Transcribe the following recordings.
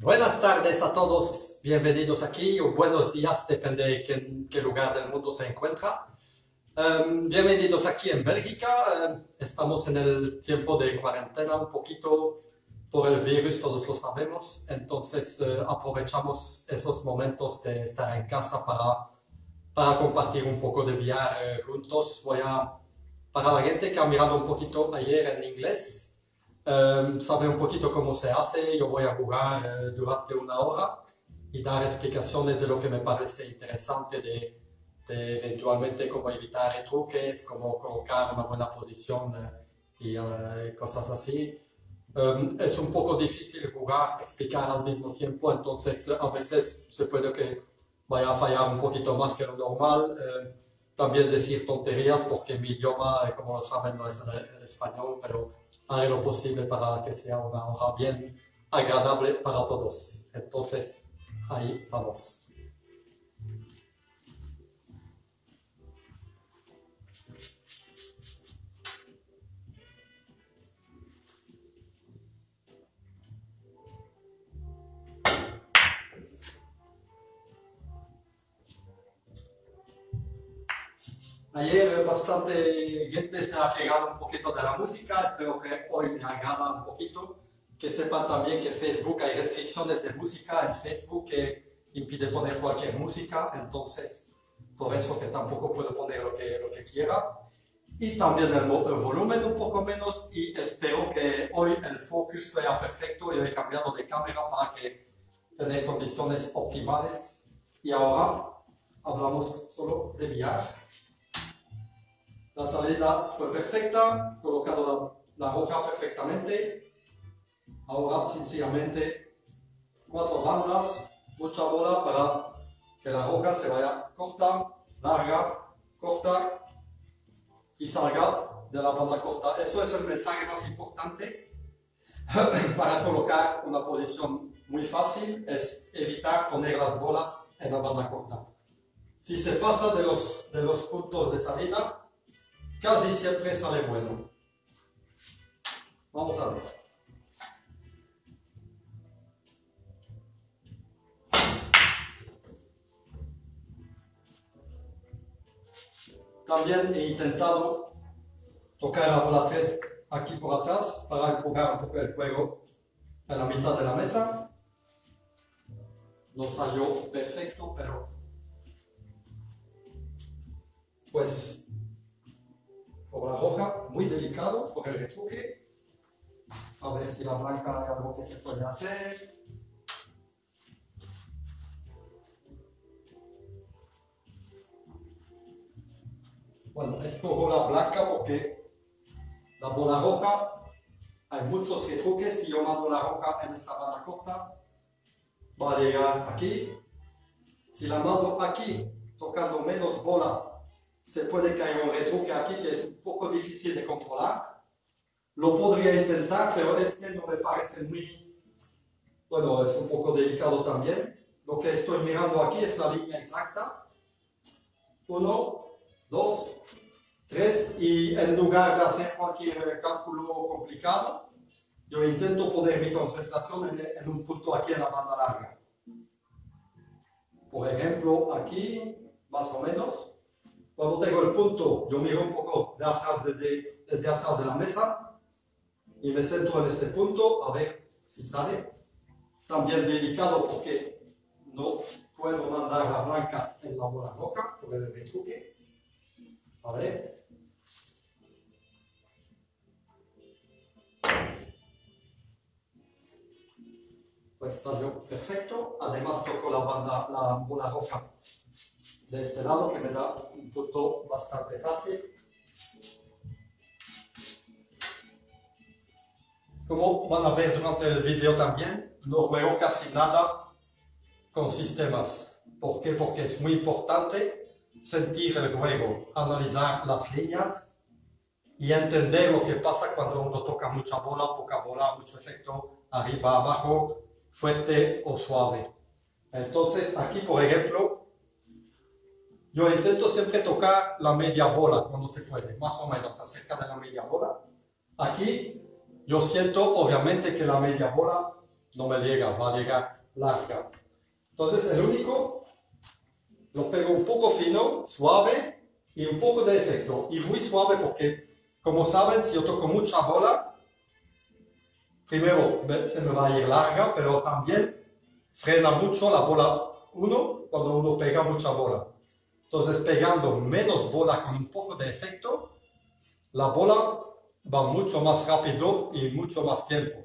Buenas tardes a todos, bienvenidos aquí, o buenos días, depende de qué lugar del mundo se encuentra. Bienvenidos aquí en Bélgica, estamos en el tiempo de cuarentena un poquito por el virus, todos lo sabemos, entonces aprovechamos esos momentos de estar en casa para compartir un poco de VR juntos. Para la gente que ha mirado un poquito ayer en inglés, sabe un poquito cómo se hace. Yo voy a jugar durante una hora y dar explicaciones de lo que me parece interesante de eventualmente cómo evitar truques, cómo colocar una buena posición y cosas así. Es un poco difícil jugar, explicar al mismo tiempo, entonces a veces se puede que vaya a fallar un poquito más que lo normal. También decir tonterías porque mi idioma, como lo saben, no es el español, pero haré lo posible para que sea una hora bien agradable para todos. Entonces, ahí vamos. Ayer bastante gente se ha quejado un poquito de la música, espero que hoy me agrada un poquito. Que sepan también que Facebook, hay restricciones de música en Facebook que impide poner cualquier música, entonces por eso que tampoco puedo poner lo que quiera. Y también el volumen un poco menos, y espero que hoy el focus sea perfecto. Yo he cambiado de cámara para tener condiciones optimales. Y ahora hablamos solo de VR. La salida fue perfecta, colocado la roja perfectamente. Ahora sencillamente 4 bandas, mucha bola para que la roja se vaya corta, larga, corta y salga de la banda corta. Eso es el mensaje más importante para colocar una posición muy fácil, es evitar poner las bolas en la banda corta. Si se pasa de los puntos de salida, casi siempre sale bueno. Vamos a ver. También he intentado tocar la bola 3 aquí por atrás para empujar un poco el juego en la mitad de la mesa. No salió perfecto, pero pues por la roja, muy delicado por el retruque. A ver si la blanca hay algo que se puede hacer. Bueno, escojo la blanca porque la bola roja, hay muchos retruques. Si yo mando la roja en esta banda corta, va a llegar aquí. Si la mando aquí, tocando menos bola, se puede que haya un retruque aquí que es un poco difícil de controlar. Lo podría intentar, pero este no me parece muy... Bueno, es un poco delicado también. Lo que estoy mirando aquí es la línea exacta. 1, 2, 3. Y en lugar de hacer cualquier cálculo complicado, yo intento poner mi concentración en un punto aquí en la banda larga. Por ejemplo, aquí, más o menos. Cuando tengo el punto, yo miro un poco de atrás, desde atrás de la mesa y me centro en este punto, a ver si sale. También delicado porque no puedo mandar la blanca en la bola roja por el retruque. A ver. Pues salió perfecto. Además toco la bola roja de este lado, que me da un punto bastante fácil. Como van a ver durante el video también, no juego casi nada con sistemas. ¿Por qué? Porque es muy importante sentir el juego, analizar las líneas y entender lo que pasa cuando uno toca mucha bola, poca bola, mucho efecto, arriba, abajo, fuerte o suave. Entonces aquí, por ejemplo, yo intento siempre tocar la media bola cuando se puede, más o menos acerca de la media bola. Aquí yo siento obviamente que la media bola no me llega, va a llegar larga. Entonces el único lo pego un poco fino, suave y un poco de efecto. Y muy suave porque, como saben, si yo toco mucha bola, primero se me va a ir larga, pero también frena mucho la bola 1 cuando uno pega mucha bola. Entonces pegando menos bola con un poco de efecto, la bola va mucho más rápido y mucho más tiempo.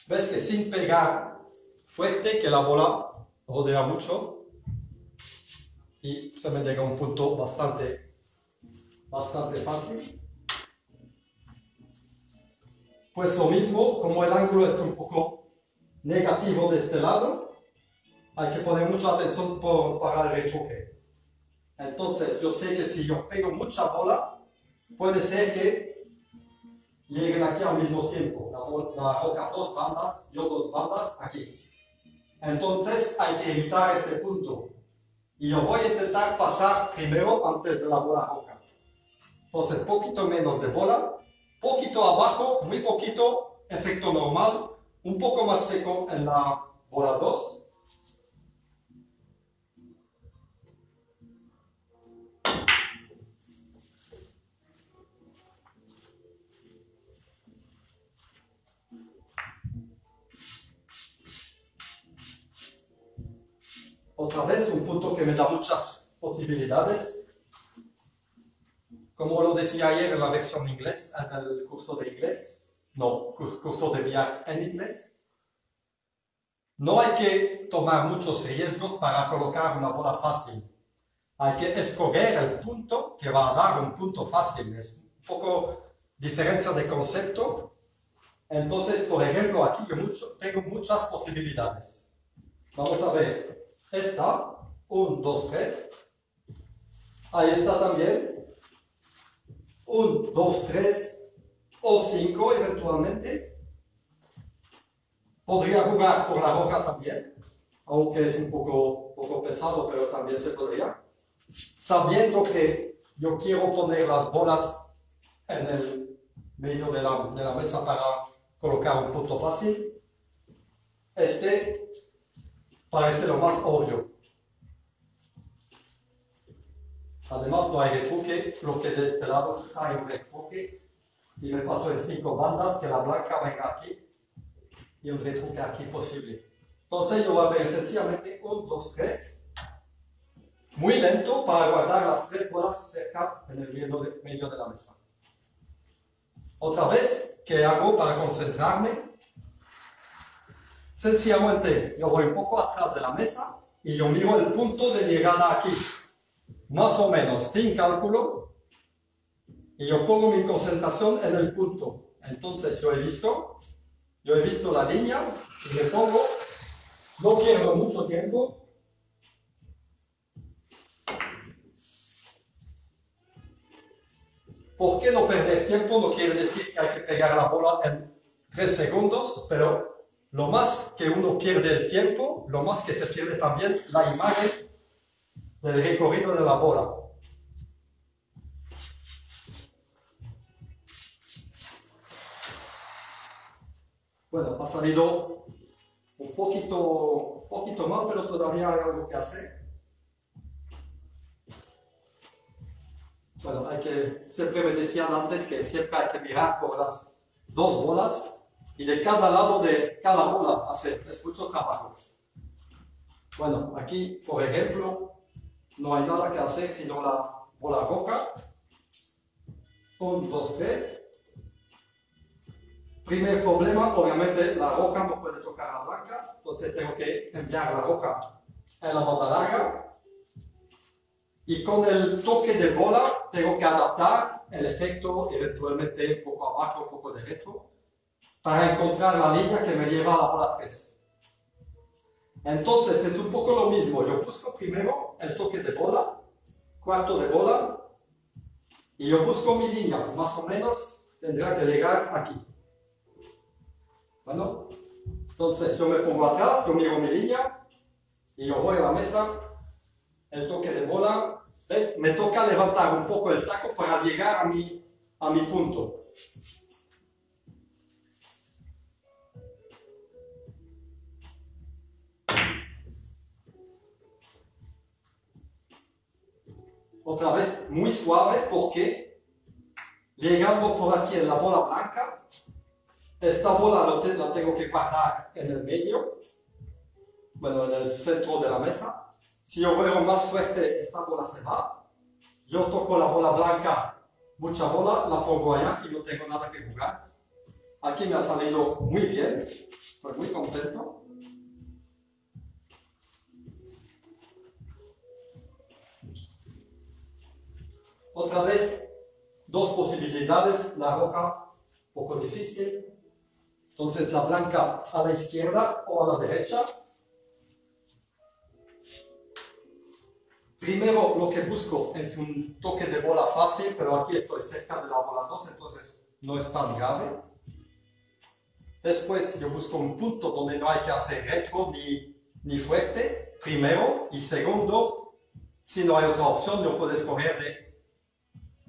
Ves que sin pegar fuerte, que la bola rodea mucho y se me llega a un punto bastante fácil. Pues lo mismo, como el ángulo está un poco negativo de este lado, hay que poner mucha atención para el retruque. Entonces yo sé que si yo pego mucha bola, puede ser que lleguen aquí al mismo tiempo, la roca 2 bandas, yo 2 bandas aquí. Entonces hay que evitar este punto. Y yo voy a intentar pasar primero antes de la bola roca. Entonces, poquito menos de bola, poquito abajo, muy poquito, efecto normal, un poco más seco en la bola 2. Otra vez, un punto que me da muchas posibilidades. Como lo decía ayer en la versión inglés, en el curso de inglés, no, curso de billar en inglés, no hay que tomar muchos riesgos para colocar una bola fácil. Hay que escoger el punto que va a dar un punto fácil. Es un poco diferencia de concepto. Entonces, por ejemplo, aquí yo tengo muchas posibilidades. Vamos a ver. Esta, 1, 2, 3. Ahí está también. 1, 2, 3 o 5 eventualmente. Podría jugar por la roja también, aunque es un poco pesado, pero también se podría. Sabiendo que yo quiero poner las bolas en el medio de la mesa para colocar un punto fácil, este parece lo más obvio. Además no hay retruque, lo que de este lado quizá hay un retruque. Si me paso en 5 bandas, que la blanca venga aquí y un retruque aquí posible. Entonces yo voy a ver sencillamente 1, 2, 3. Muy lento para guardar las 3 bolas cerca en el medio de la mesa. Otra vez, ¿qué hago para concentrarme? Sencillamente, yo voy un poco atrás de la mesa y yo miro el punto de llegada aquí, más o menos, sin cálculo, y yo pongo mi concentración en el punto. Entonces yo he visto la línea y me pongo, no pierdo mucho tiempo. ¿Por qué no perder tiempo? No quiere decir que hay que pegar la bola en 3 segundos, pero lo más que uno pierde el tiempo, lo más que se pierde también la imagen del recorrido de la bola. Bueno, ha salido un poquito mal, pero todavía hay algo que hacer. Bueno, siempre me decían antes que siempre hay que mirar por las 2 bolas y de cada lado de cada bola es mucho trabajo. Bueno, aquí, por ejemplo, no hay nada que hacer sino la bola roja. 1, 2, 3. Primer problema, obviamente la roja no puede tocar a la blanca, entonces tengo que enviar la roja en la banda larga. Y con el toque de bola tengo que adaptar el efecto, eventualmente un poco abajo, un poco de retro, para encontrar la línea que me lleva a la bola 3. Entonces es un poco lo mismo, yo busco primero el toque de bola, cuarto de bola, y yo busco mi línea, más o menos tendrá que llegar aquí. Bueno, entonces yo me pongo atrás, yo miro mi línea, y yo voy a la mesa el toque de bola, ¿ves? Me toca levantar un poco el taco para llegar a mi punto. Otra vez muy suave porque llegando por aquí en la bola blanca, esta bola la tengo que guardar en el medio, bueno, en el centro de la mesa. Si yo veo más fuerte, esta bola se va. Yo toco la bola blanca, mucha bola, la pongo allá y no tengo nada que jugar. Aquí me ha salido muy bien, estoy muy contento. Otra vez, dos posibilidades, la roja un poco difícil. Entonces la blanca a la izquierda o a la derecha. Primero lo que busco es un toque de bola fácil, pero aquí estoy cerca de la bola 2, entonces no es tan grave. Después yo busco un punto donde no hay que hacer retro ni fuerte, primero. Y segundo, si no hay otra opción, yo puedo escoger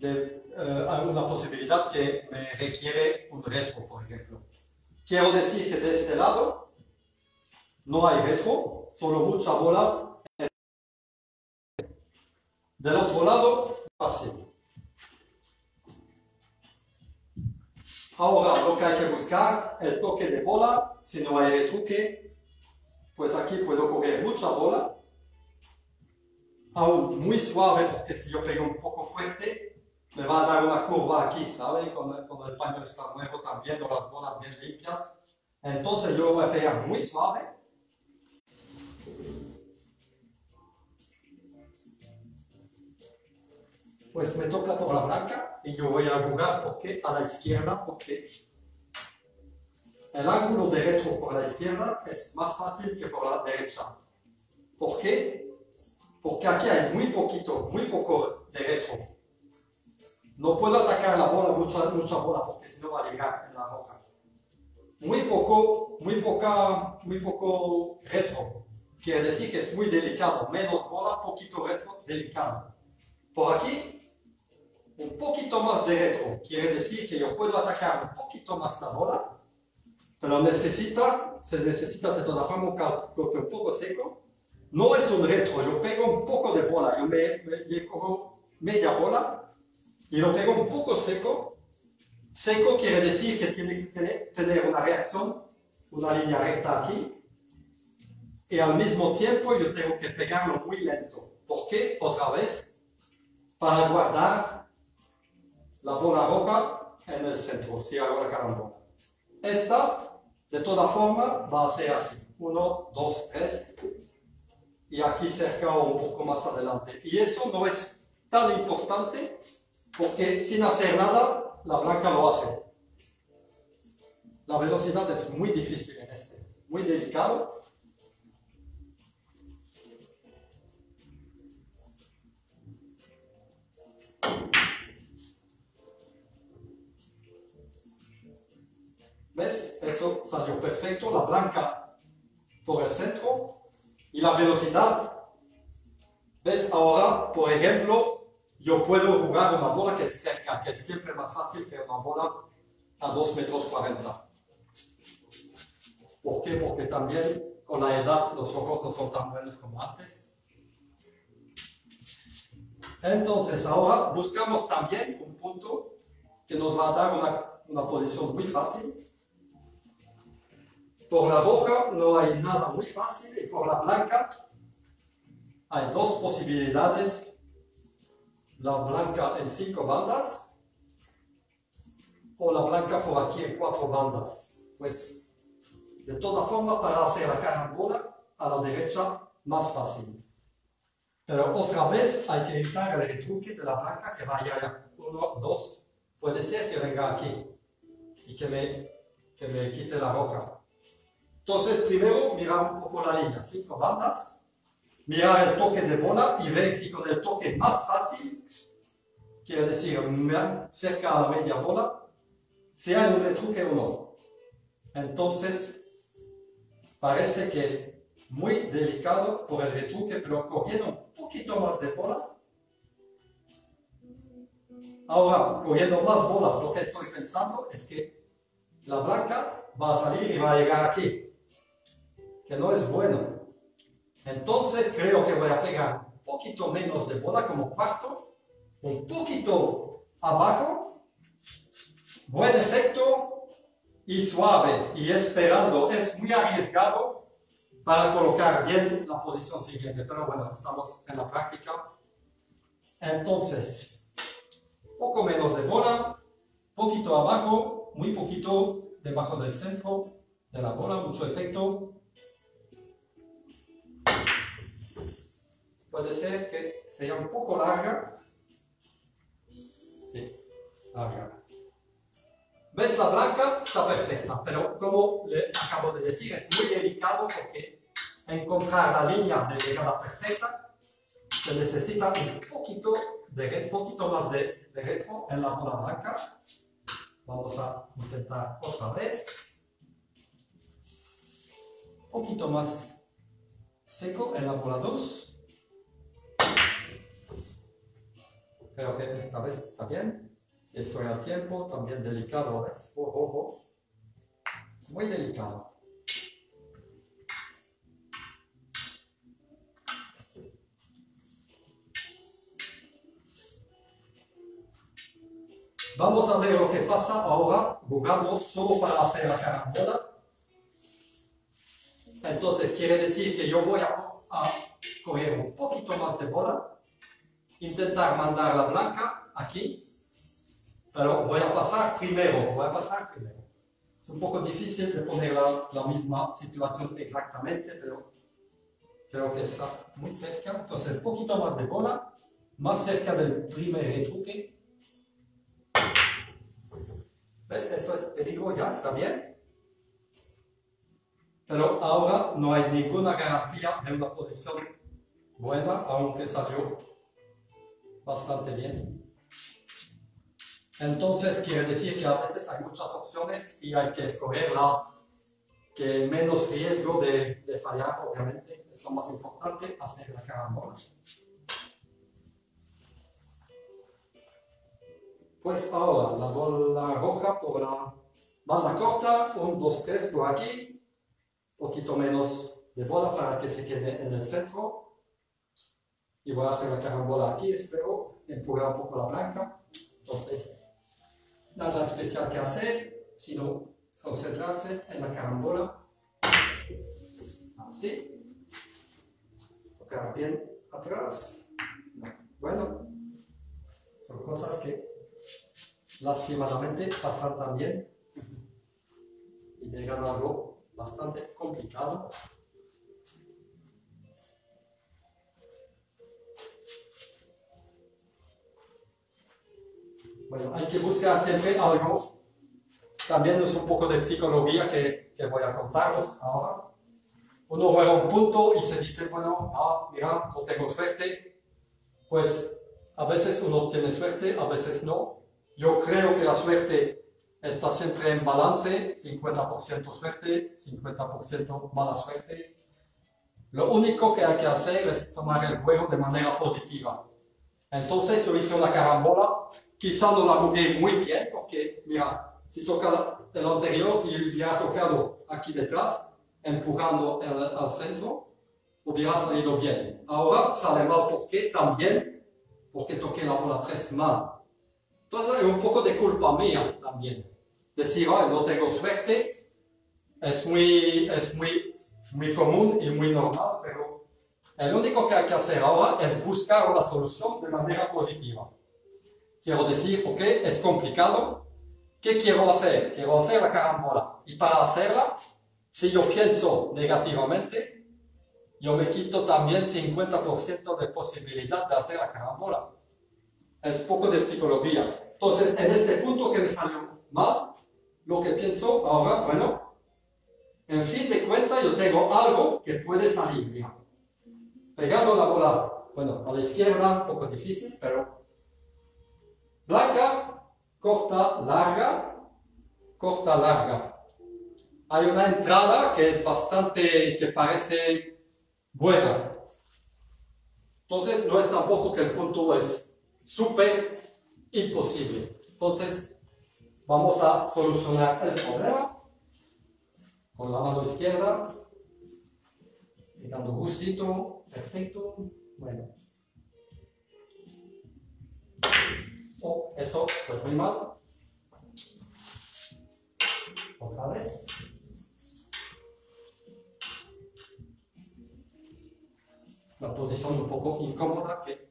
una posibilidad que me requiere un retro, por ejemplo. Quiero decir que de este lado no hay retro, solo mucha bola. Del otro lado, fácil. Ahora lo que hay que buscar, el toque de bola. Si no hay retruque, pues aquí puedo coger mucha bola. Aún muy suave, porque si yo pego un poco fuerte, me va a dar una curva aquí, ¿sabes? Cuando el paño está nuevo también, o las bolas bien limpias. Entonces yo voy a pegar muy suave. Pues me toca por la blanca y yo voy a jugar a la izquierda, porque el ángulo de retro por la izquierda es más fácil que por la derecha. ¿Por qué? Porque aquí hay muy poco de retro. No puedo atacar la bola, mucha bola, porque si no va a llegar en la roja. Muy poco retro. Quiere decir que es muy delicado. Menos bola, poquito retro, delicado. Por aquí, un poquito más de retro. Quiere decir que yo puedo atacar un poquito más la bola, pero se necesita de toda forma un golpe un poco seco. No es un retro, yo pego un poco de bola, yo me cojo media bola y lo pego un poco seco. Seco quiere decir que tiene que tener una reacción, una línea recta aquí, y al mismo tiempo yo tengo que pegarlo muy lento. ¿Por qué? Otra vez, para guardar la bola roja en el centro, si hago la carambola. Esta, de toda forma, va a ser así. 1, 2, 3. Y aquí cerca o un poco más adelante. Y eso no es tan importante, porque sin hacer nada, la blanca lo hace. La velocidad es muy difícil en este, muy delicado. ¿Ves? Eso salió perfecto, la blanca por el centro y la velocidad. ¿Ves? Ahora, por ejemplo, yo puedo jugar una bola que es cerca, que es siempre más fácil que una bola a 2,40 metros. ¿Por qué? Porque también con la edad los ojos no son tan buenos como antes. Entonces, ahora buscamos también un punto que nos va a dar una posición muy fácil. Por la roja no hay nada muy fácil y por la blanca hay dos posibilidades. La blanca en 5 bandas o la blanca por aquí en 4 bandas. Pues de toda forma, para hacer la carambola a la derecha más fácil. Pero otra vez hay que evitar el retruque de la blanca que vaya allá. 1, 2. Puede ser que venga aquí y que me quite la roja. Entonces, primero mirar un poco la línea, 5 bandas, mirar el toque de bola y ver si con el toque más fácil, quiere decir cerca a la media bola, si hay un retruque o no. Entonces, parece que es muy delicado por el retruque, pero cogiendo un poquito más de bola. Ahora, cogiendo más bola, lo que estoy pensando es que la blanca va a salir y va a llegar aquí, que no es bueno. Entonces creo que voy a pegar un poquito menos de bola como cuarto, un poquito abajo, buen efecto y suave y esperando. Es muy arriesgado para colocar bien la posición siguiente, pero bueno, estamos en la práctica. Entonces, poco menos de bola, poquito abajo, muy poquito debajo del centro de la bola, mucho efecto. Puede ser que sea un poco larga. Sí, larga. ¿Ves? La blanca está perfecta, pero como le acabo de decir, es muy delicado porque encontrar la línea de llegada perfecta se necesita un poquito más de retro en la bola blanca. Vamos a intentar otra vez. Un poquito más seco en la bola 2. Creo que esta vez está bien. Si estoy al tiempo, también delicado, ¿ves? Muy delicado. Vamos a ver lo que pasa ahora jugando solo para hacer la carambola. Entonces quiere decir que yo voy a coger un poquito más de bola, intentar mandar la blanca aquí, pero voy a pasar primero. Es un poco difícil de poner la misma situación exactamente, pero creo que está muy cerca. Entonces un poquito más de bola, más cerca del primer retruque. ¿Ves? Eso es peligro, ya está bien. Pero ahora no hay ninguna garantía de una posición buena, aunque salió bastante bien. Entonces quiere decir que a veces hay muchas opciones y hay que escoger la que menos riesgo de fallar, obviamente. Es lo más importante, hacer la carambola. Pues ahora la bola roja por la banda corta, 1, 2, 3 por aquí, poquito menos de bola para que se quede en el centro. Y voy a hacer la carambola aquí, espero empujar un poco la blanca. Entonces, nada especial que hacer, sino concentrarse en la carambola. Así. Tocar bien atrás. Bueno, son cosas que lastimadamente pasan también y llegan a algo bastante complicado. Bueno, hay que buscar siempre algo. También es un poco de psicología que voy a contaros ahora. Uno juega un punto y se dice, bueno, mira, no tengo suerte. Pues a veces uno tiene suerte, a veces no. Yo creo que la suerte está siempre en balance, 50% suerte, 50% mala suerte. Lo único que hay que hacer es tomar el juego de manera positiva. Entonces yo hice una carambola, quizá no la jugué muy bien, porque mira, si toca el anterior, si hubiera tocado aquí detrás, empujando al centro, hubiera salido bien. Ahora sale mal porque toqué la bola 3 mal. Entonces hay un poco de culpa mía también. Decir, no tengo suerte, es muy común y muy normal, pero el único que hay que hacer ahora es buscar una solución de manera positiva. Quiero decir, ok, es complicado, ¿qué quiero hacer? Quiero hacer la carambola. Y para hacerla, si yo pienso negativamente, yo me quito también 50% de posibilidad de hacer la carambola. Es poco de psicología. Entonces, en este punto que me salió mal, lo que pienso ahora, bueno, en fin de cuentas yo tengo algo que puede salir, mira. Pegando la bola, bueno, a la izquierda, un poco difícil, pero blanca, corta, larga, corta, larga. Hay una entrada que es que parece buena. Entonces, no es tampoco que el punto es súper imposible. Entonces, vamos a solucionar el problema con la mano izquierda, dando gustito, perfecto. Bueno. Oh, eso fue muy mal. Otra vez. Una posición un poco incómoda que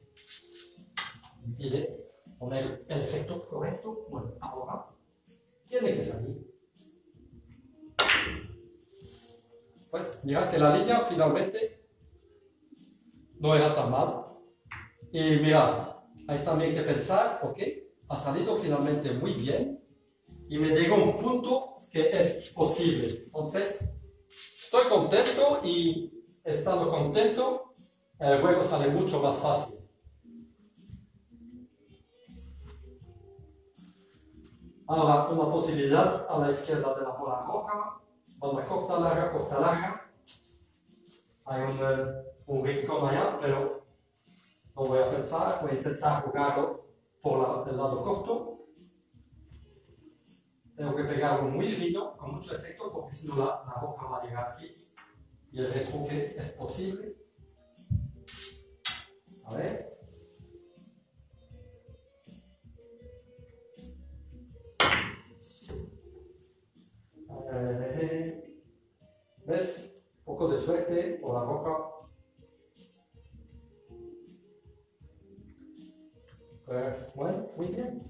impide poner el efecto correcto. Bueno, ahora tiene que salir. Pues mira que la línea finalmente no era tan mal. Y mira, hay también que pensar, ok, ha salido finalmente muy bien y me llegó un punto que es posible. Entonces, estoy contento y estando contento, el juego sale mucho más fácil. Ahora, una posibilidad a la izquierda de la bola roja, bola corta, larga. Hay un rincón allá, pero no voy a pensar, voy a intentar jugarlo por el lado corto. Tengo que pegarlo muy fino, con mucho efecto, porque si no la roja va a llegar aquí y el retruque es posible. A ver. ¿Ves? Un poco de suerte por la roja. Bueno, muy bien.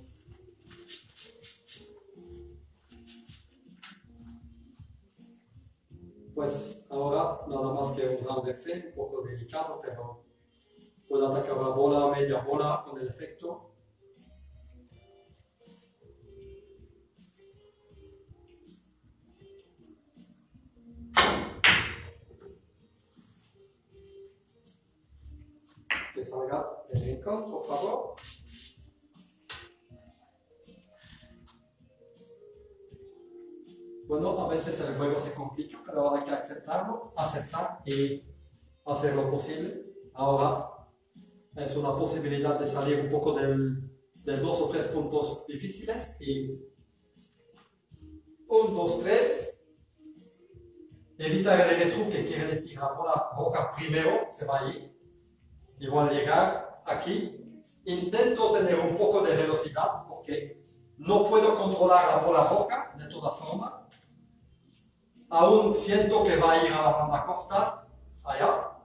Pues ahora nada más que un renversé, un poco delicado, pero puedo atacar la bola, media bola con el efecto. Que salga el rincón, por favor. Bueno, a veces el juego se complica, pero hay que aceptar y hacer lo posible. Ahora es una posibilidad de salir un poco de 2 o 3 puntos difíciles y 1, 2, 3. Evitar el retruque, quiere decir la bola roja primero se va a ir. Igual llegar aquí. Intento tener un poco de velocidad porque no puedo controlar la bola roja de todas formas. Aún siento que va a ir a la banda corta, allá.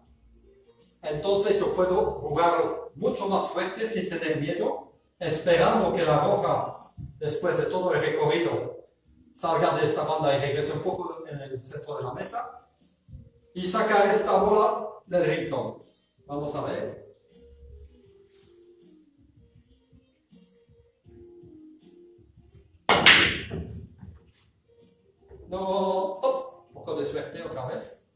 Entonces yo puedo jugarlo mucho más fuerte sin tener miedo, esperando que la roja, después de todo el recorrido, salga de esta banda y regrese un poco en el centro de la mesa y sacar esta bola del rincón. Vamos a ver. No, un poco de suerte otra vez.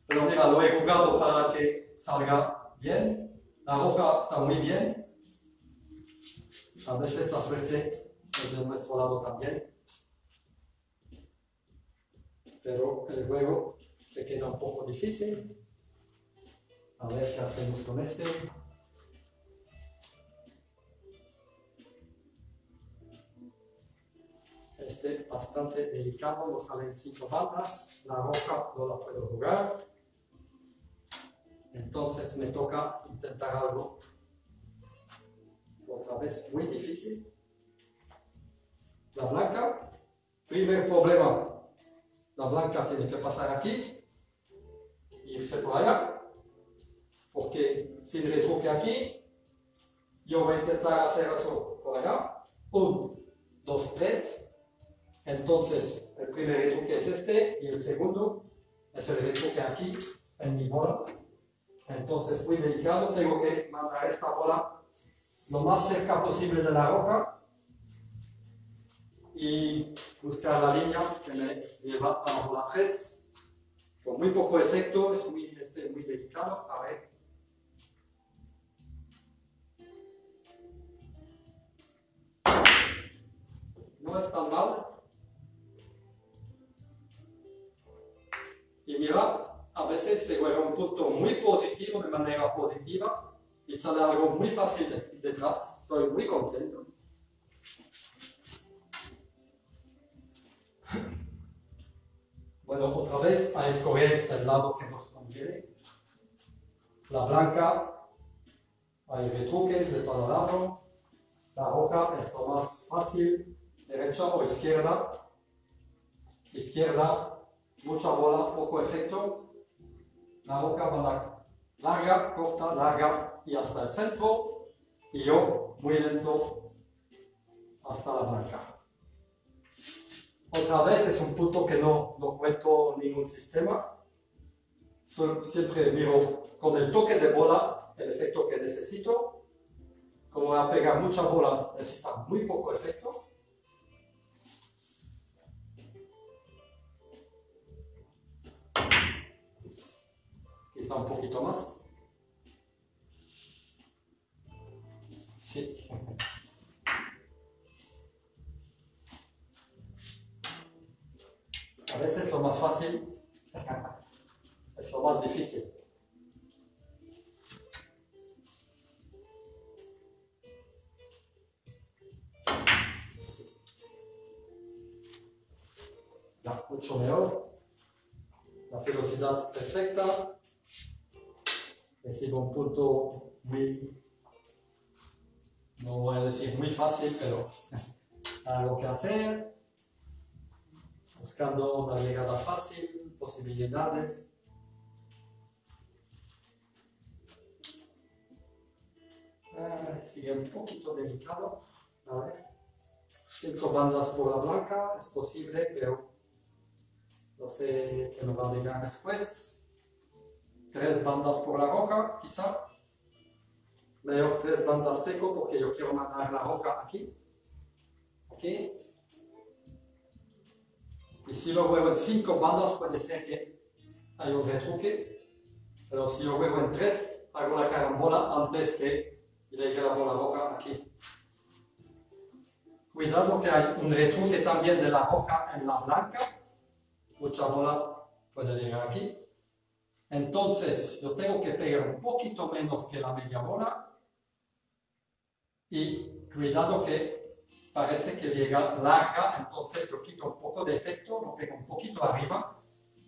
Pero mira, lo he jugado para que salga bien. La roja está muy bien. A veces la suerte es de nuestro lado también. Pero el juego se queda un poco difícil. A ver qué hacemos con este. Este bastante delicado, nos salen 5 bandas. La roja no la puedo jugar. Entonces me toca intentar algo otra vez muy difícil. La blanca, primer problema. La blanca tiene que pasar aquí y irse por allá. Porque si le retruque aquí, yo voy a intentar hacer eso por allá. 1, 2, 3. Entonces, el primer retruque es este y el segundo es el retruque aquí en mi bola. Entonces, muy delicado, tengo que mandar esta bola lo más cerca posible de la roja y buscar la línea que me lleva a la bola 3. Con muy poco efecto, es muy delicado. A ver. No es tan mal. Y mira, a veces se juega un punto muy positivo, de manera positiva, y sale algo muy fácil detrás. Estoy muy contento. Bueno, otra vez a escoger el lado que nos conviene. La blanca, hay retruques de todo lado. La roja es lo más fácil, derecha o izquierda. Izquierda, mucha bola, poco efecto. La roja va larga, corta, larga y hasta el centro. Y yo muy lento hasta la blanca. Otra vez es un punto que no cuento ningún sistema. Siempre miro con el toque de bola el efecto que necesito. Como voy a pegar mucha bola, necesita muy poco efecto. Quizá un poquito más. Sí. A veces lo más fácil es lo más difícil. Ya, mucho mejor. La velocidad perfecta. Recibo un punto muy, no voy a decir muy fácil, pero algo que hacer. Buscando una llegada fácil, posibilidades. Sigue un poquito delicado. A ver. 5 bandas por la blanca, es posible, pero no sé qué nos va a llegar después. 3 bandas por la roja, quizá. Mejor 3 bandas seco porque yo quiero mandar la roja aquí. Aquí. Y si lo juego en 5 bandas puede ser que hay un retruque, pero si lo juego en 3, hago la carambola antes que llegue la bola roja aquí. Cuidado que hay un retruque también de la roja en la blanca, mucha bola puede llegar aquí. Entonces yo tengo que pegar un poquito menos que la media bola y cuidado que parece que llega larga, entonces yo quito un poco de efecto, lo pego un poquito arriba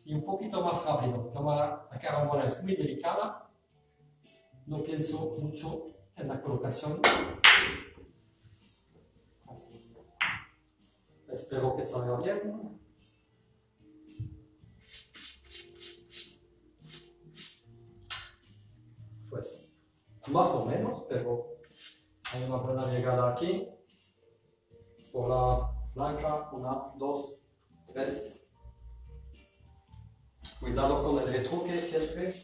y un poquito más rápido. Como la carambola es muy delicada, no pienso mucho en la colocación. Así. Espero que salga bien. Pues más o menos, pero hay una buena llegada aquí. Por la blanca, 1, 2, 3. Cuidado con el retruque siempre.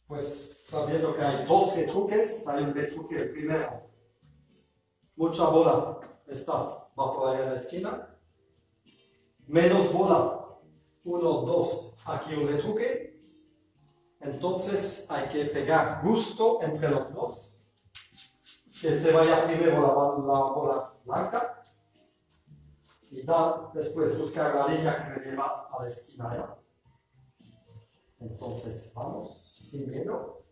Pues sabiendo que hay 2 retruques, hay un retruque el primero. Mucha bola, esta va por ahí en la esquina. Menos bola, 1, 2, aquí un retruque. Entonces hay que pegar justo entre los dos. Que se vaya primero la bola blanca y después buscar la línea que me lleva a la esquina ya. Entonces vamos, sin miedo.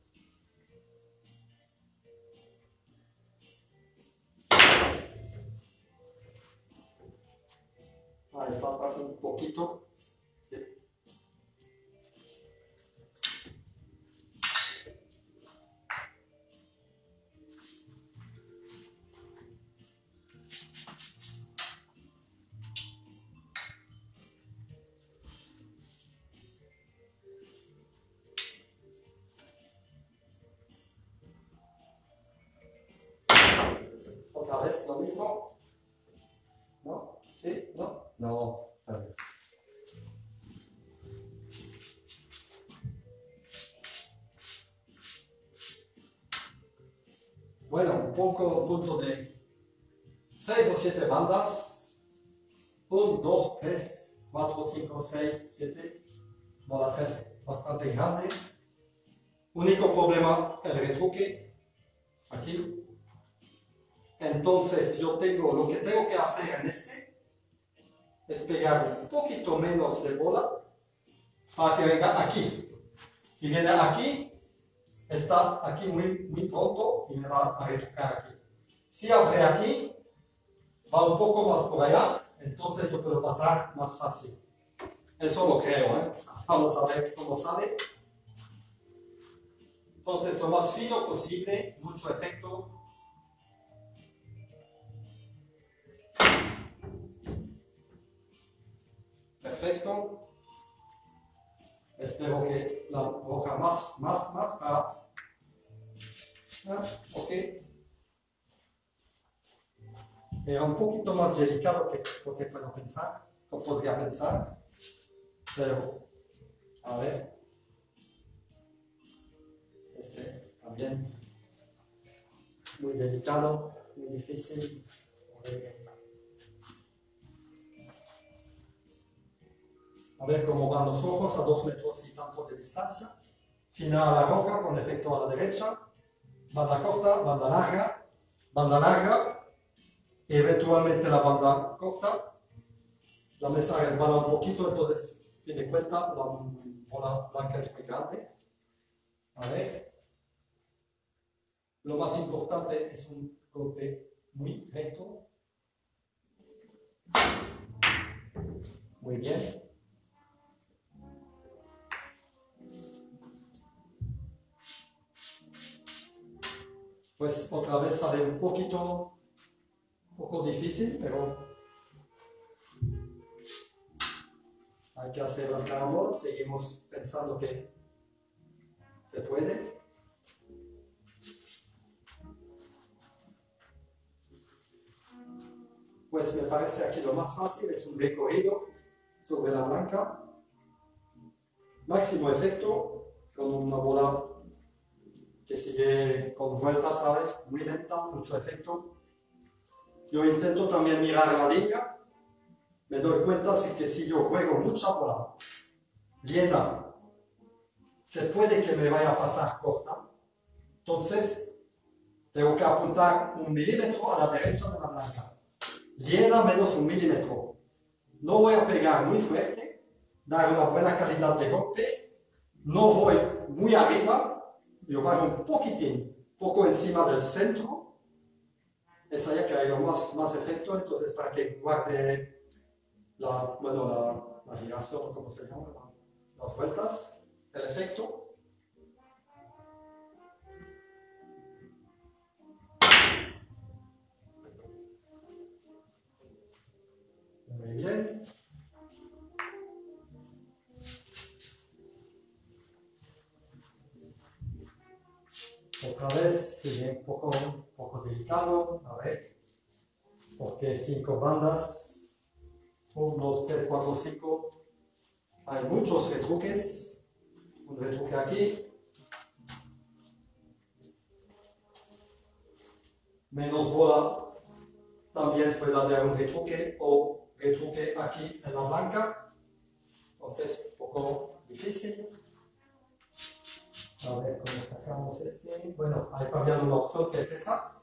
Ahí falta un poquito. Sí. Otra vez lo mismo. ¿No? ¿Sí? ¿No? No. Está bien. Bueno, un punto de 6 o 7 bandas. 1, 2, 3, 4, 5, 6, 7. Bola 3 bastante grande. Único problema, el retruque. Aquí. Entonces yo lo que tengo que hacer en este es pegar un poquito menos de bola para que venga aquí. Si viene aquí, está aquí muy pronto y me va a retocar aquí. Si abre aquí, va un poco más por allá, entonces yo puedo pasar más fácil. Eso lo creo, ¿eh? Vamos a ver cómo sale. Entonces, lo más fino posible, mucho efecto. Perfecto. Espero que la roja más para... ok. Era un poquito más delicado que lo que puedo pensar, o podría pensar, pero a ver, también muy delicado, muy difícil. A ver cómo van los ojos a 2 metros y tanto de distancia. Final a la roja con efecto a la derecha, banda corta, banda larga. Eventualmente la banda corta, la mesa resbala un poquito, entonces tiene cuenta, la bola blanca es muy grande. A ver, lo más importante es un golpe muy recto. Muy bien. Pues otra vez sale un poco difícil, pero hay que hacer las carambolas. Seguimos pensando que se puede. Pues me parece aquí lo más fácil es un recorrido sobre la blanca. Máximo efecto con una bola que sigue con vueltas, ¿sabes? Muy lenta, mucho efecto. Yo intento también mirar la línea. Me doy cuenta que si yo juego mucha bola llena, se puede que me vaya a pasar corta. Entonces, tengo que apuntar 1 milímetro a la derecha de la blanca. Llena menos 1 milímetro. No voy a pegar muy fuerte, dar una buena calidad de golpe. No voy muy arriba. Yo paro un poquitín, poco encima del centro. Es allá que hay más efecto, entonces para que guarde la giración, ¿cómo se llama? Las vueltas, el efecto. Muy bien. Otra vez, sigue un poco delicado, a ver, porque 5 bandas, 1, 2, 3, 4, 5, hay muchos retruques, un retruque aquí, menos bola, también puede haber un retruque o retruque aquí en la blanca, entonces un poco difícil. A ver cómo sacamos este. Bueno, hay también una opción que es esa.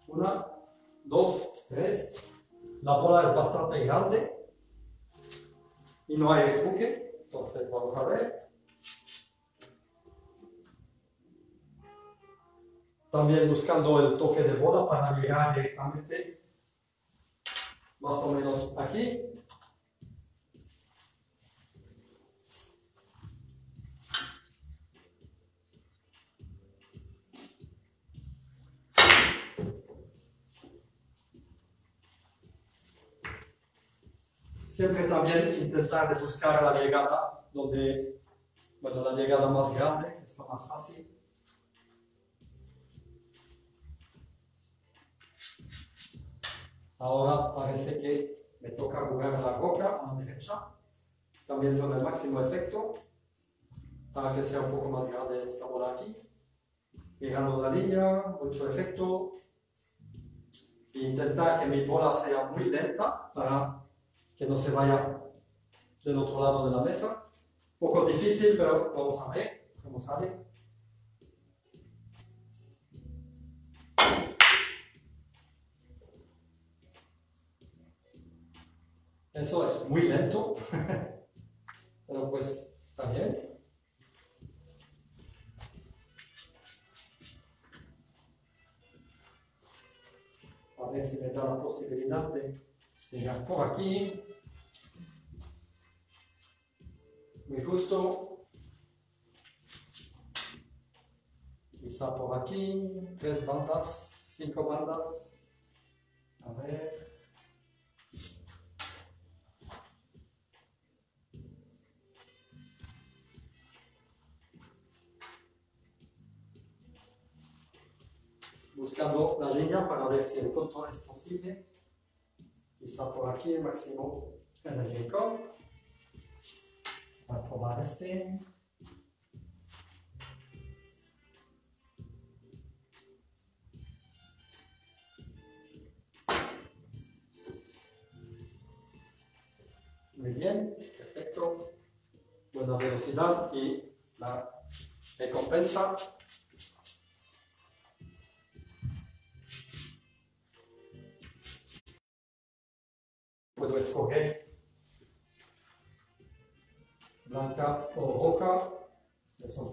1, 2, 3. La bola es bastante grande y no hay retruque. Entonces vamos a ver. También buscando el toque de bola para llegar directamente más o menos aquí. Siempre también intentar buscar la llegada donde, bueno, la llegada más grande, esto más fácil. Ahora parece que me toca jugar la roca a la derecha, también con el máximo efecto, para que sea un poco más grande esta bola aquí. Mirando la línea, mucho efecto. E intentar que mi bola sea muy lenta para que no se vaya del otro lado de la mesa. Un poco difícil, pero vamos a ver cómo sale. Eso es muy lento, pero pues está bien. por aquí, muy justo, quizá por aquí, 3 bandas, 5 bandas, a ver. Buscando la línea para ver si el punto es posible. Quizá por aquí, máximo en el rincón. Voy a probar este. Muy bien, perfecto. Buena velocidad y la recompensa. Puedo escoger blanca o roja, es un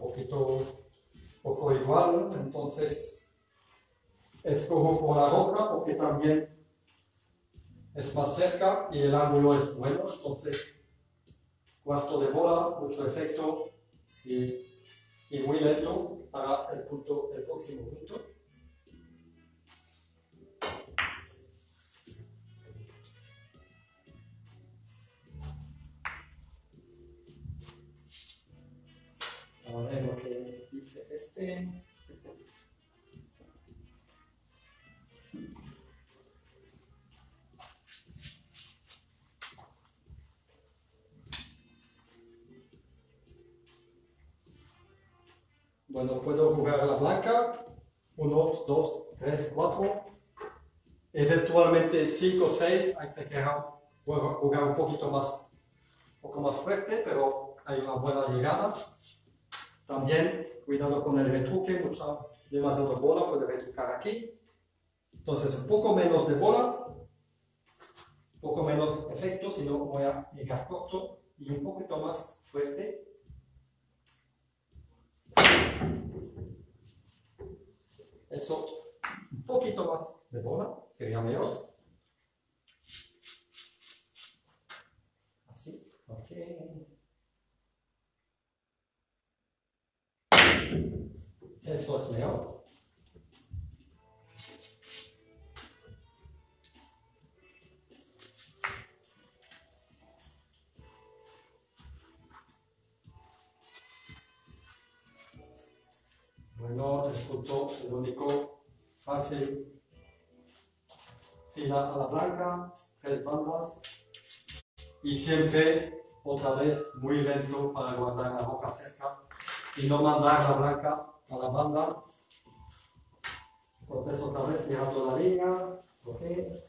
poco igual, entonces escojo por la roja porque también es más cerca y el ángulo es bueno, entonces cuarto de bola, mucho efecto y muy lento para el próximo punto. A ver lo que dice este. Bueno, puedo jugar a la blanca. 1, 2, 3, 4. Eventualmente 5, 6. Hay que jugar un poco más fuerte, pero hay una buena llegada. También cuidado con el retruque, demasiada bola puede retrucar aquí. Entonces un poco menos de bola, un poco menos efecto, si no voy a llegar corto y un poquito más fuerte. Eso, un poquito más de bola sería mejor. Así, ok. Eso es mejor. Bueno, el punto, el único fácil. Fila a la blanca, 3 bandas. Y siempre, otra vez, muy lento para guardar la roja cerca y no mandar la blanca a la banda. Entonces, otra vez, mirando la línea. Okay.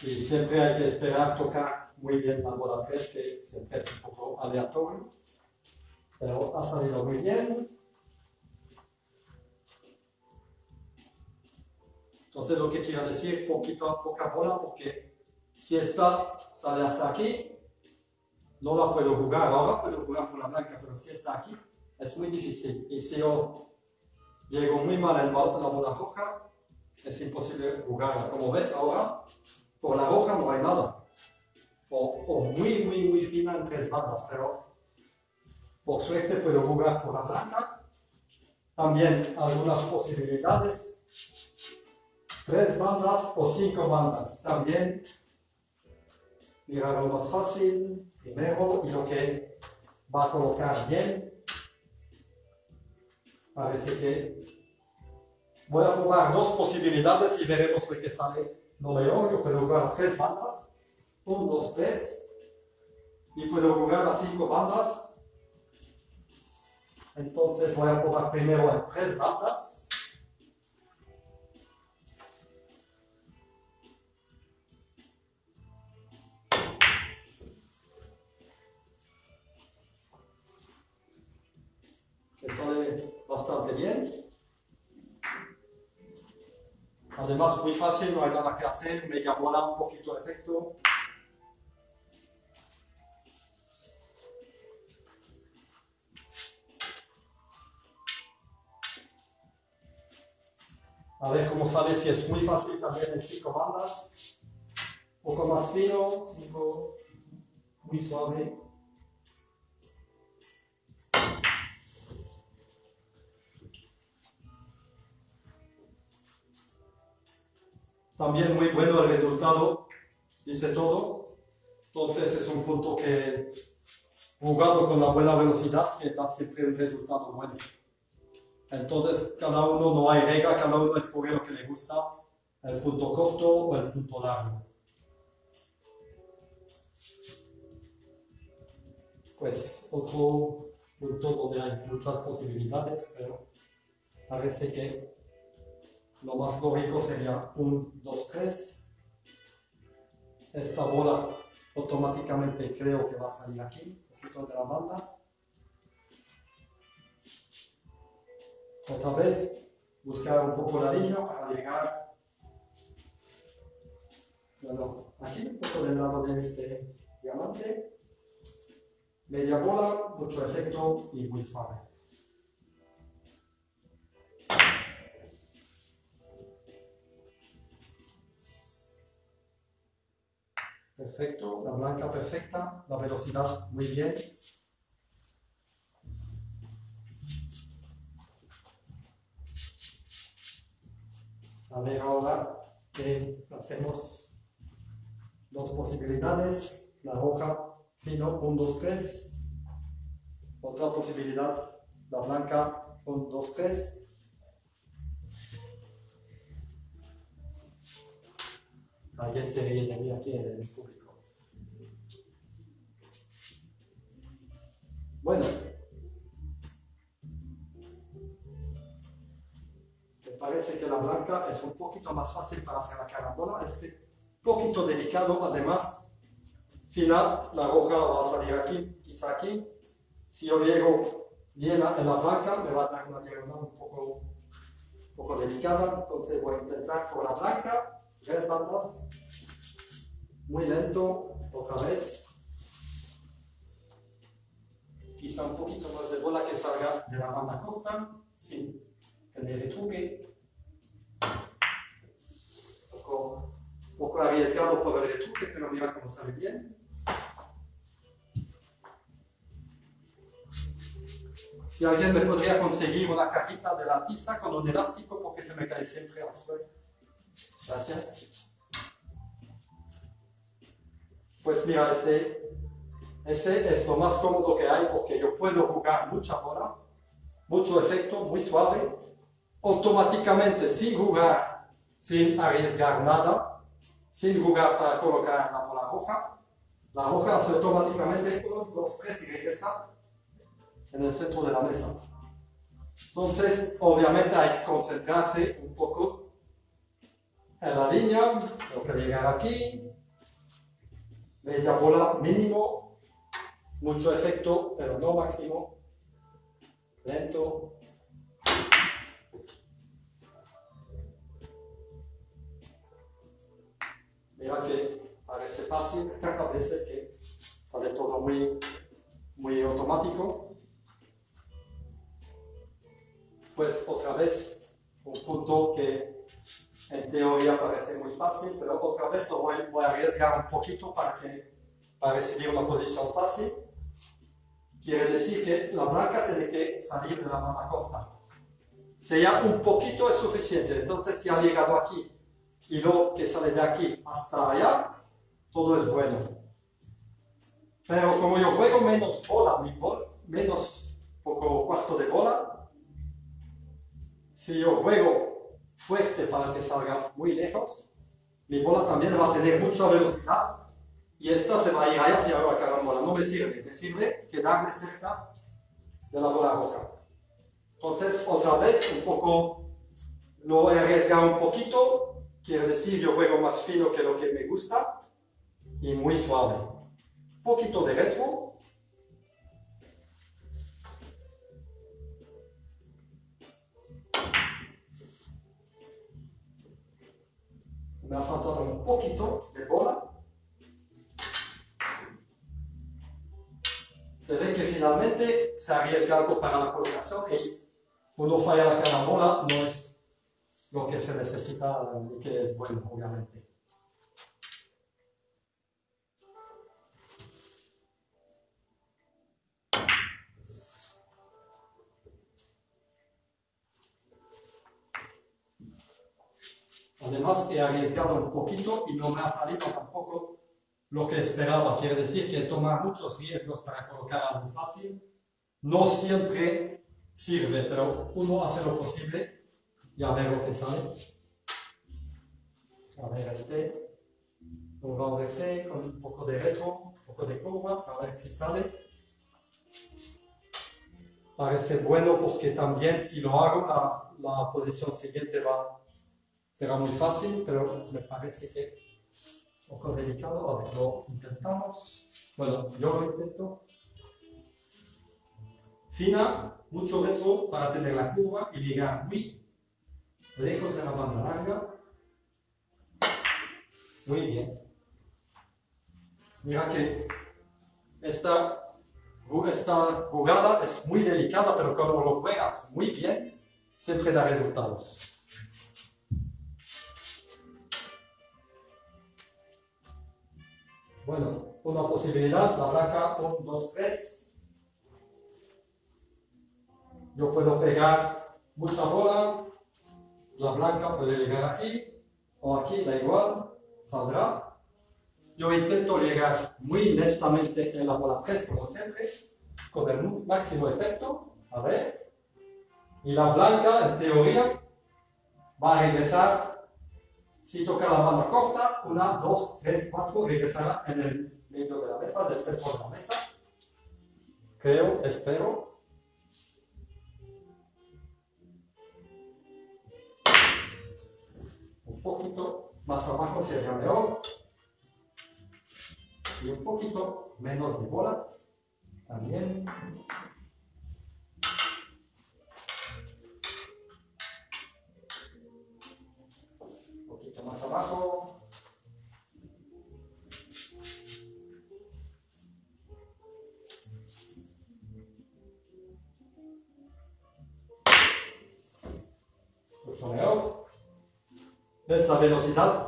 Y siempre hay que esperar tocar muy bien la bola 3, que siempre es un poco aleatorio. Pero ha salido muy bien. Entonces lo que quiero decir, poca bola, porque si esta sale hasta aquí, no la puedo jugar. Ahora puedo jugar con la blanca, pero si está aquí, es muy difícil. Y si yo llego muy mal en la bola roja, es imposible jugarla. Como ves ahora, por la roja no hay nada. O muy fina en 3 bandas, pero por suerte puedo jugar por la blanca. También algunas posibilidades. 3 bandas o 5 bandas. También mirar lo más fácil primero y lo que va a colocar bien. Parece que voy a probar 2 posibilidades y veremos lo que sale lo mejor. Yo puedo jugar a 3 bandas. 1, 2, 3. Y puedo jugar a 5 bandas. Entonces voy a probar primero en 3 bandas. Que sale bastante bien. Además, muy fácil, no hay nada que hacer, media bola, un poquito de efecto. A ver cómo sale, si es muy fácil también en 5 bandas. Un poco más fino, 5 muy suave. También muy bueno el resultado, dice todo. Entonces es un punto que, jugado con la buena velocidad, que da siempre un resultado bueno. Entonces cada uno, no hay regla, cada uno escoge lo que le gusta, el punto corto o el punto largo. Pues otro punto donde hay muchas posibilidades, pero parece que lo más lógico sería 1, 2, 3. Esta bola automáticamente creo que va a salir aquí, un poquito de la banda. Otra vez, buscar un poco la línea para llegar, bueno, aquí un poco del lado de este diamante. Media bola, mucho efecto y muy suave. Perfecto, la blanca perfecta, la velocidad muy bien. A ver ahora que hacemos 2 posibilidades, la roja fino 1, 2, 3. Otra posibilidad, la blanca 1, 2, 3. Alguien se ríe de mí aquí en el público. Bueno, me parece que la blanca es un poquito más fácil para hacer la carambola, poquito delicado, además, final, la roja va a salir aquí, quizá aquí. Si yo llego bien en la blanca, me va a dar una diagonal un poco delicada, entonces voy a intentar con la blanca, 3 bandas, muy lento, otra vez. Quizá un poquito más de bola que salga de la banda corta, sin tener retruque. Un poco arriesgado por el retruque, pero mira cómo sale bien. Si alguien me podría conseguir una cajita de la pizza con un elástico porque se me cae siempre al suelo. Gracias. Pues mira, este es lo más cómodo que hay porque yo puedo jugar mucha bola, mucho efecto, muy suave, automáticamente sin jugar, sin arriesgar nada, sin jugar para colocar la bola roja. La roja hace automáticamente 1, 2, 3 y regresa en el centro de la mesa. Entonces, obviamente hay que concentrarse un poco en la línea, tengo que llegar aquí, media bola mínimo, mucho efecto, pero no máximo, lento. Mira que parece fácil, a veces que sale todo muy automático. Pues otra vez, un punto que en teoría parece muy fácil, pero otra vez lo voy a arriesgar un poquito para recibir una posición fácil. Quiere decir que la blanca tiene que salir de la banda corta. Si ya un poquito es suficiente, entonces si ha llegado aquí y lo que sale de aquí hasta allá, todo es bueno. Pero como yo juego menos bola, menos poco cuarto de bola, si yo juego fuerte para que salga muy lejos, mi bola también va a tener mucha velocidad y esta se va a ir allá hacia la carambola. No me sirve quedarme cerca de la bola roja. Entonces, otra vez, un poco lo voy a arriesgar un poquito, quiere decir yo juego más fino que lo que me gusta y muy suave. Un poquito de retro. Me ha faltado un poquito de bola. Se ve que finalmente se arriesga algo para la colocación y uno falla la carambola, lo que se necesita y que es bueno, obviamente. Además, he arriesgado un poquito y no me ha salido tampoco lo que esperaba. Quiere decir que tomar muchos riesgos para colocar algo fácil no siempre sirve, pero uno hace lo posible y a ver lo que sale. A ver, lo renversé con un poco de retro, un poco de curva, a ver si sale. Parece bueno porque también si lo hago, la posición siguiente será muy fácil, pero me parece que es un poco delicado. A ver, lo intentamos. Bueno, yo lo intento. Fina, mucho retro para tener la curva y llegar muy lejos de la banda larga. Muy bien. Mira que esta jugada es muy delicada, pero cuando lo juegas muy bien, siempre da resultados. Bueno, una posibilidad, la blanca 1, 2, 3. Yo puedo pegar mucha bola, la blanca puede llegar aquí o aquí, da igual, saldrá. Yo intento llegar muy netamente en la bola 3, como siempre, con el máximo efecto. A ver. Y la blanca, en teoría, va a regresar. Si toca la banda corta, 1, 2, 3, 4, regresará en el medio de la mesa, del centro de la mesa. Creo, espero. Un poquito más abajo sería mejor. Y un poquito menos de bola también. Un poquito más abajo. Mucho mejor. ¿Ves la velocidad?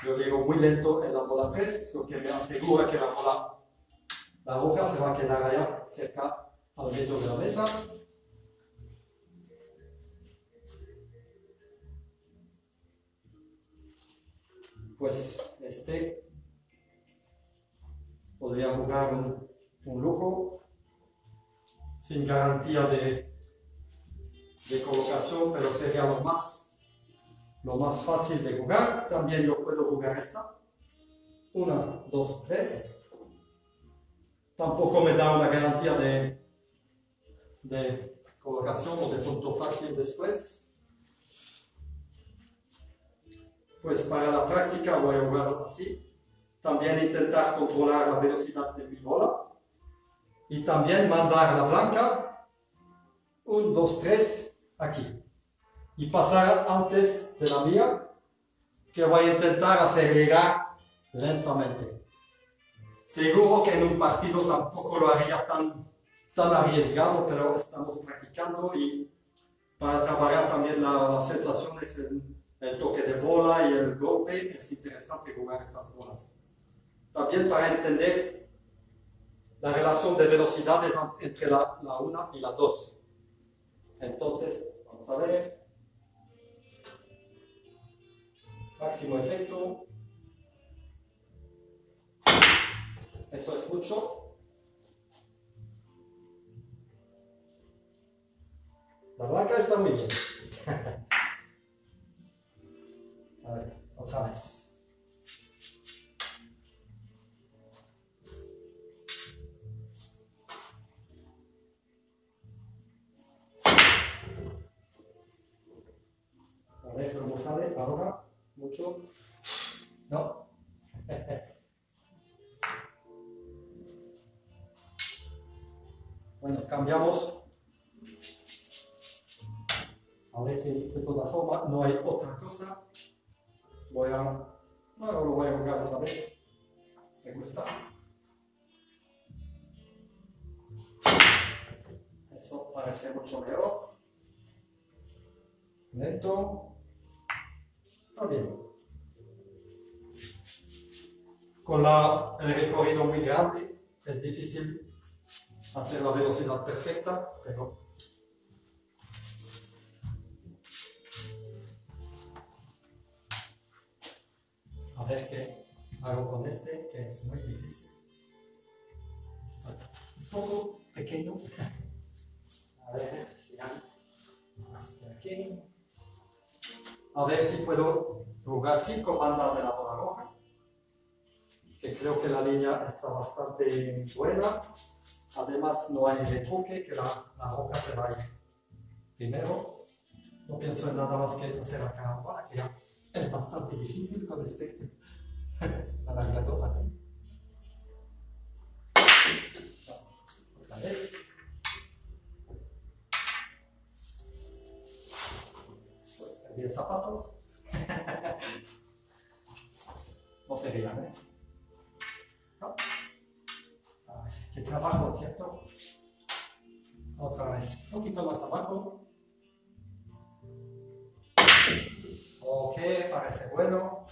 Yo llego muy lento en la bola 3, lo que me asegura que la roja se va a quedar allá cerca al medio de la mesa. Pues podría jugar un lujo sin garantía de colocación, pero sería lo más fácil de jugar. También yo puedo jugar esta. 1, 2, 3. Tampoco me da una garantía de colocación o de punto fácil después. Pues para la práctica voy a jugar así. También intentar controlar la velocidad de mi bola. Y también mandar la blanca. 1, 2, 3, aquí. Y pasar antes de la mía, que voy a intentar hacer llegar lentamente. Seguro que en un partido tampoco lo haría tan arriesgado, pero estamos practicando y para trabajar también las sensaciones, el toque de bola y el golpe, es interesante jugar esas bolas. También para entender la relación de velocidades entre la 1 y la 2. Entonces, vamos a ver. Máximo efecto. Eso es mucho. La blanca está muy bien. A ver, otra vez. A ver cómo sale ahora. Mucho. No. Bueno, cambiamos. A ver si de toda forma no hay otra cosa. Bueno, lo voy a jugar otra vez. Me gusta. Eso parece mucho mejor. Lento. Está bien. Con el recorrido muy grande es difícil hacer la velocidad perfecta, pero a ver qué hago con este, que es muy difícil. Está un poco pequeño. A ver si hasta aquí. A ver si puedo jugar 5 bandas de la bola roja, que creo que la línea está bastante buena. Además no hay retruque, que la roja se va a ir primero. No pienso en nada más que hacer la carambola, que ya es bastante difícil con este alargador así. Otra vez. Perdí el zapato. No se rían, ¿eh? No. Ay, qué trabajo, ¿cierto? Otra vez, un poquito más abajo. Ok, parece bueno.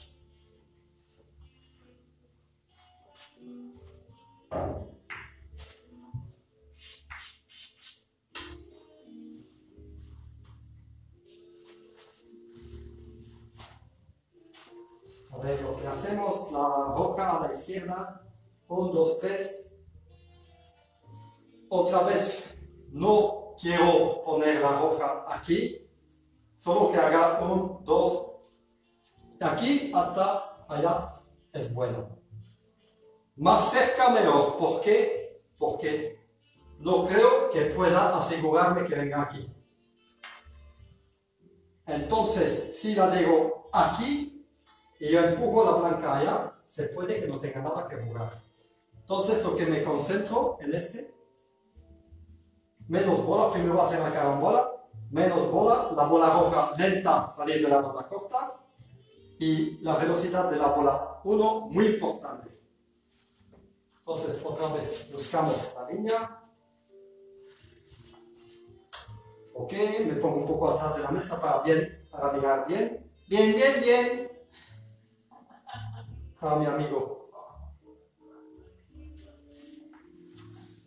A ver, lo que hacemos, la roja a la izquierda. 1, 2, 3. Otra vez, no quiero poner la roja aquí, solo que haga 1, 2, de aquí hasta allá es bueno. Más cerca mejor, ¿por qué? Porque no creo que pueda asegurarme que venga aquí. Entonces, si la dejo aquí y yo empujo la blanca allá, se puede que no tenga nada que jugar. Entonces, lo que me concentro en este, menos bola, primero hacer la carambola, menos bola, la bola roja lenta salir de la bola corta y la velocidad de la bola 1 muy importante. Entonces, otra vez buscamos la línea. Ok, me pongo un poco atrás de la mesa para mirar bien. Bien, bien, bien. Para mi amigo.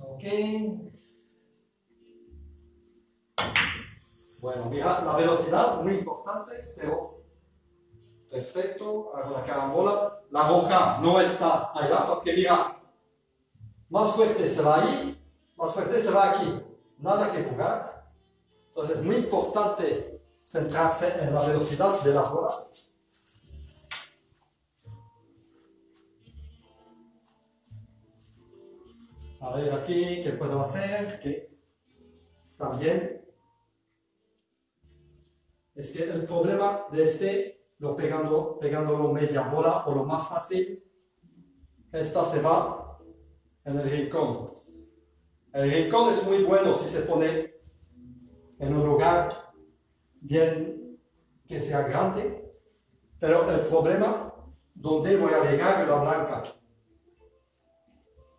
Ok. Bueno, mira, la velocidad, muy importante, pero perfecto, hago la carambola. La roja no está allá, porque mira, más fuerte se va ahí, más fuerte se va aquí. Nada que jugar. Entonces es muy importante centrarse en la velocidad de las bolas. A ver aquí, ¿qué puedo hacer? Que también es que el problema de este, pegándolo media bola o lo más fácil, esta se va en el rincón. El rincón es muy bueno si se pone en un lugar bien que sea grande, pero el problema donde voy a llegar es la blanca.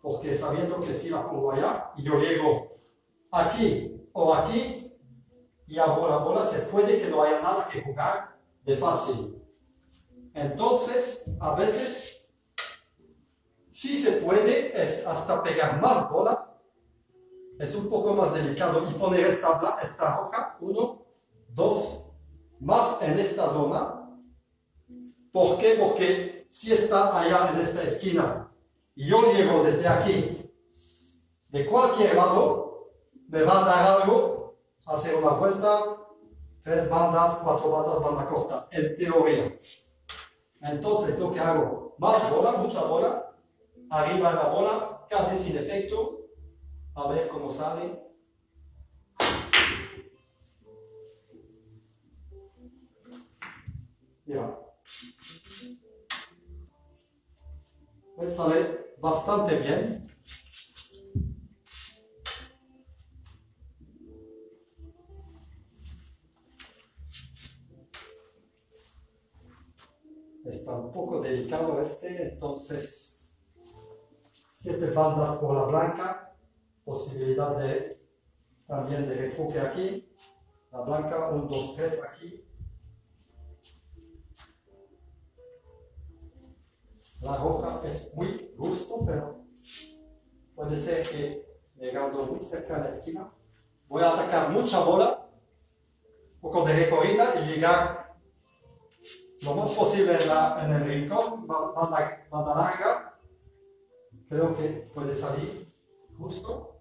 Porque sabiendo que si la pongo allá y yo llego aquí o aquí, y hago la bola, se puede que no haya nada que jugar de fácil. Entonces, a veces, si se puede, es hasta pegar más bola. Es un poco más delicado y poner esta roja, 1, 2, más en esta zona. ¿Por qué? Porque si está allá en esta esquina y yo llego desde aquí, de cualquier lado, me va a dar algo. Hacer una vuelta, 3 bandas, 4 bandas, banda corta, en teoría. Entonces lo que hago, más bola, mucha bola, arriba de la bola, casi sin efecto, a ver cómo sale. Mira, pues sale bastante bien. Está un poco delicado entonces 7 bandas por la blanca, posibilidad también de retruque aquí, la blanca, 1, 2, 3 aquí, La roja es muy justo, pero puede ser que llegando muy cerca de la esquina. Voy a atacar mucha bola, un poco de recorrida y llegar lo más posible en el rincón, banda larga. Creo que puede salir justo.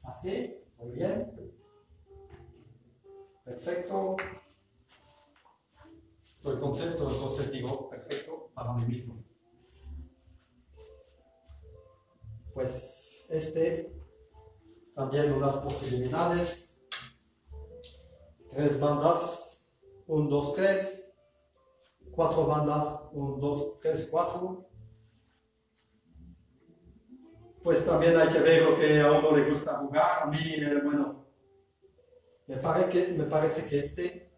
Así, muy bien. Perfecto. Todo el concepto, entonces digo perfecto para mí mismo. Pues también unas posibilidades. 3 bandas, 1, 2, 3. 4 bandas, 1, 2, 3, 4. Pues también hay que ver lo que a uno le gusta jugar. A mí, bueno, me parece que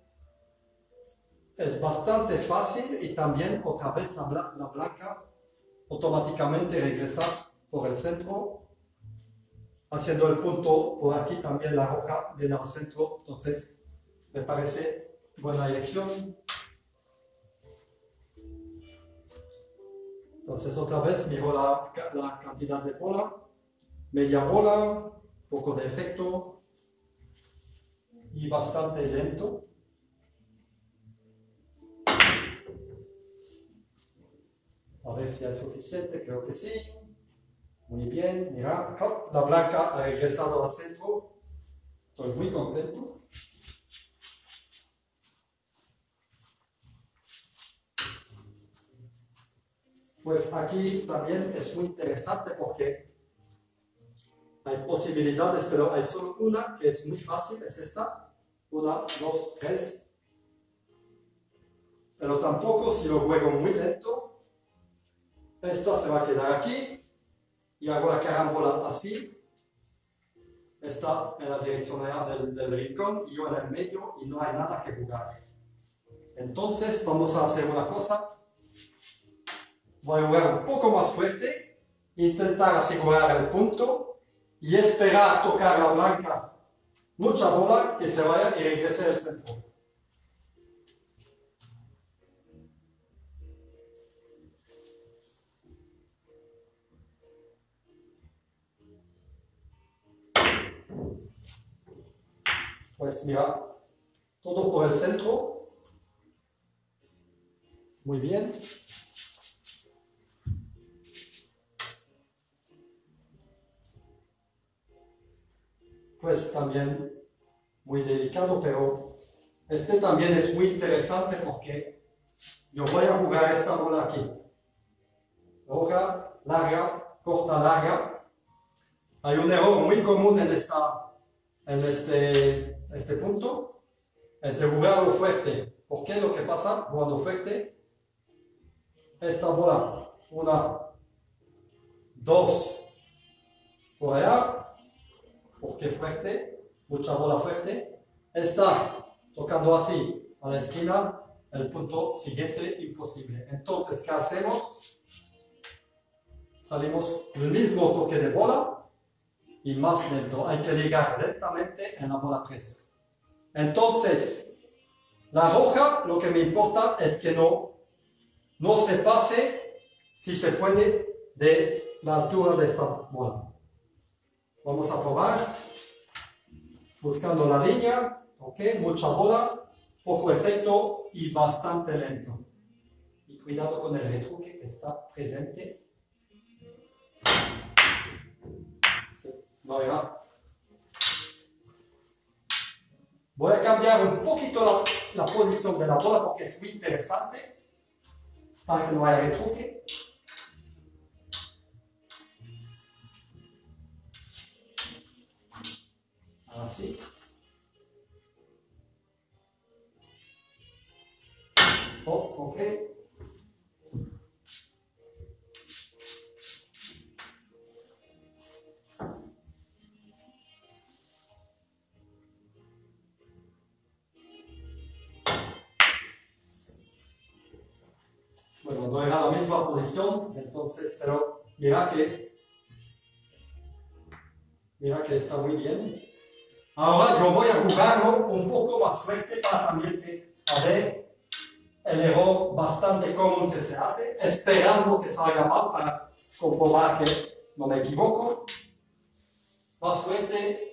es bastante fácil y también otra vez la blanca automáticamente regresa por el centro, haciendo el punto por aquí. También la roja viene al centro, entonces me parece buena elección. Entonces otra vez miro la cantidad de bola, media bola, poco de efecto y bastante lento. A ver si hay suficiente, creo que sí. Muy bien, mira, la blanca ha regresado al centro. Estoy muy contento. Pues aquí también es muy interesante porque hay posibilidades, pero hay solo una que es muy fácil, es esta. 1, 2, 3. Pero tampoco si lo juego muy lento, esta se va a quedar aquí y hago la carambola así. Está en la dirección del rincón y yo en el medio y no hay nada que jugar. Entonces vamos a hacer una cosa. Voy a jugar un poco más fuerte, intentar asegurar el punto y esperar tocar la blanca mucha bola que se vaya y regrese al centro. Pues mira, todo por el centro. Muy bien. Pues también muy delicado, pero también es muy interesante porque yo voy a jugar esta bola aquí. Roja, larga, corta, larga. Hay un error muy común en este punto, es de jugarlo fuerte. ¿Por qué? Lo que pasa jugando fuerte, esta bola, 1, 2, por allá. Porque fuerte, mucha bola fuerte, está tocando así a la esquina, el punto siguiente imposible. Entonces, ¿qué hacemos? Salimos el mismo toque de bola y más lento. Hay que llegar lentamente en la bola 3. Entonces, la roja, lo que me importa es que no se pase, si se puede, de la altura de esta bola. Vamos a probar, buscando la línea, ok, mucha bola, poco efecto y bastante lento. Y cuidado con el retruque que está presente. No irá. Voy a cambiar un poquito la posición de la bola porque es muy interesante para que no haya retruque. Así. Oh, ok. Bueno, no era la misma posición, entonces, pero mira que está muy bien. Ahora yo voy a jugarlo un poco más fuerte para también que, a ver, el error bastante común que se hace, esperando que salga mal para comprobar que no me equivoco. Más fuerte.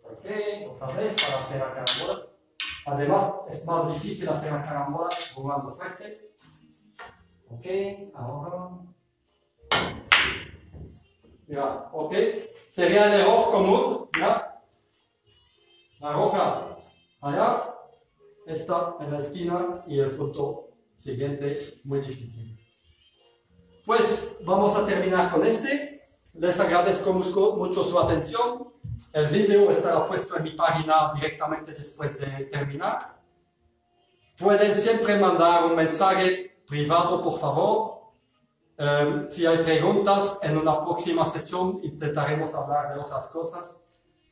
Ok, otra vez para hacer la carambola. Además, es más difícil hacer la carambola jugando fuerte. Ok, ahora. Mira, ok. Sería el error común. Mira. La roja allá. Esta en la esquina y el punto siguiente muy difícil. Pues vamos a terminar con este. Les agradezco mucho su atención. El vídeo estará puesto en mi página directamente después de terminar. Pueden siempre mandar un mensaje privado, por favor. Si hay preguntas, en una próxima sesión intentaremos hablar de otras cosas.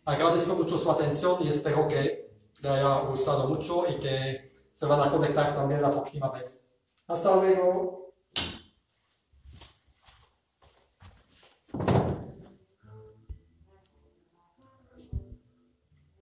Agradezco mucho su atención y espero que le haya gustado mucho y que se van a conectar también la próxima vez. Hasta luego.